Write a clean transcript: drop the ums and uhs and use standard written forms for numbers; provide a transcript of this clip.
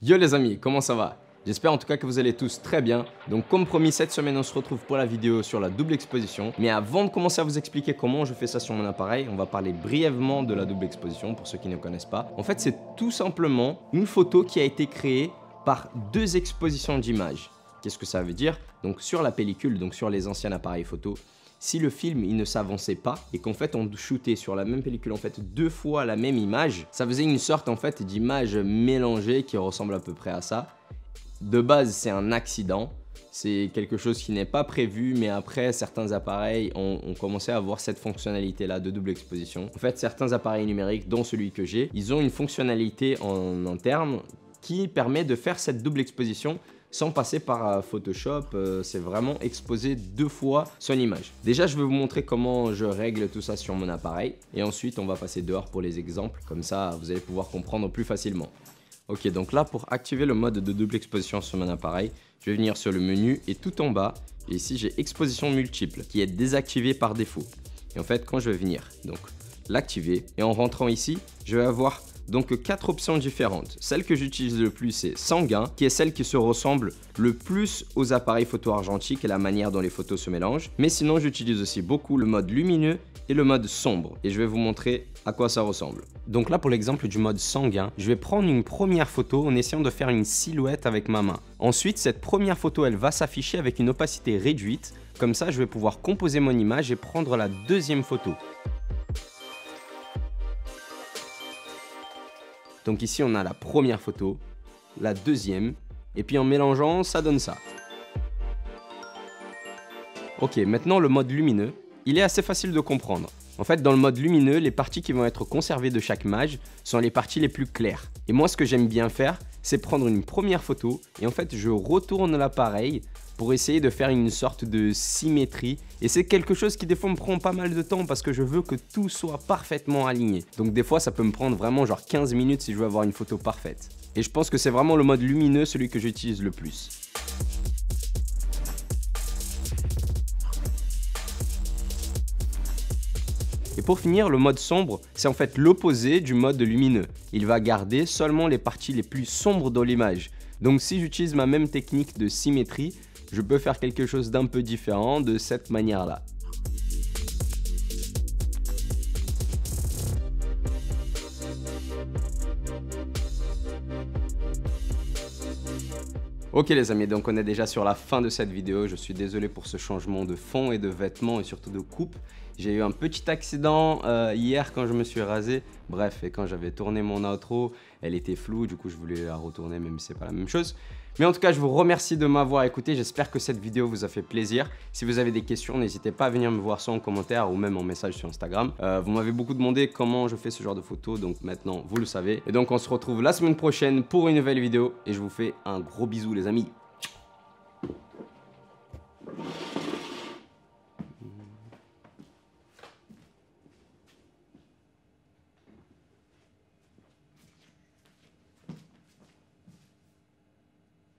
Yo les amis, comment ça va? J'espère en tout cas que vous allez tous très bien. Donc comme promis, cette semaine on se retrouve pour la vidéo sur la double exposition. Mais avant de commencer à vous expliquer comment je fais ça sur mon appareil, on va parler brièvement de la double exposition pour ceux qui ne connaissent pas. En fait, c'est tout simplement une photo qui a été créée par deux expositions d'images. Qu'est-ce que ça veut dire? Donc sur la pellicule, donc sur les anciens appareils photo, si le film il ne s'avançait pas et qu'en fait on shootait sur la même pellicule en fait deux fois la même image, ça faisait une sorte en fait d'image mélangée qui ressemble à peu près à ça. De base c'est un accident, c'est quelque chose qui n'est pas prévu, mais après certains appareils ont commencé à avoir cette fonctionnalité là de double exposition. En fait certains appareils numériques dont celui que j'ai, ils ont une fonctionnalité en interne qui permet de faire cette double exposition sans passer par Photoshop. C'est vraiment exposer deux fois son image. Déjà, je vais vous montrer comment je règle tout ça sur mon appareil. Et ensuite, on va passer dehors pour les exemples. Comme ça, vous allez pouvoir comprendre plus facilement. Ok, donc là, pour activer le mode de double exposition sur mon appareil, je vais venir sur le menu et tout en bas, et ici, j'ai exposition multiple qui est désactivée par défaut. Et en fait, quand je vais venir donc l'activer, et en rentrant ici, je vais avoir donc 4 options différentes. Celle que j'utilise le plus, c'est sanguin, qui est celle qui se ressemble le plus aux appareils photo argentiques et la manière dont les photos se mélangent. Mais sinon, j'utilise aussi beaucoup le mode lumineux et le mode sombre. Et je vais vous montrer à quoi ça ressemble. Donc là, pour l'exemple du mode sanguin, je vais prendre une première photo en essayant de faire une silhouette avec ma main. Ensuite, cette première photo, elle va s'afficher avec une opacité réduite. Comme ça, je vais pouvoir composer mon image et prendre la deuxième photo. Donc ici, on a la première photo, la deuxième, et puis en mélangeant, ça donne ça. Ok, maintenant le mode lumineux, il est assez facile de comprendre. En fait, dans le mode lumineux, les parties qui vont être conservées de chaque image sont les parties les plus claires. Et moi, ce que j'aime bien faire, c'est prendre une première photo, et en fait, je retourne l'appareil pour essayer de faire une sorte de symétrie. Et c'est quelque chose qui des fois me prend pas mal de temps parce que je veux que tout soit parfaitement aligné. Donc des fois ça peut me prendre vraiment genre 15 minutes si je veux avoir une photo parfaite. Et je pense que c'est vraiment le mode lumineux celui que j'utilise le plus. Et pour finir, le mode sombre, c'est en fait l'opposé du mode lumineux. Il va garder seulement les parties les plus sombres dans l'image. Donc si j'utilise ma même technique de symétrie, je peux faire quelque chose d'un peu différent de cette manière-là. Ok les amis, donc on est déjà sur la fin de cette vidéo. Je suis désolé pour ce changement de fond et de vêtements et surtout de coupe. J'ai eu un petit accident hier quand je me suis rasé. Bref, et quand j'avais tourné mon outro, elle était floue. Du coup, je voulais la retourner même si c'est pas la même chose. Mais en tout cas, je vous remercie de m'avoir écouté. J'espère que cette vidéo vous a fait plaisir. Si vous avez des questions, n'hésitez pas à venir me voir soit en commentaire ou même en message sur Instagram. Vous m'avez beaucoup demandé comment je fais ce genre de photos. Donc maintenant, vous le savez. Et donc, on se retrouve la semaine prochaine pour une nouvelle vidéo. Et je vous fais un gros bisou les amis.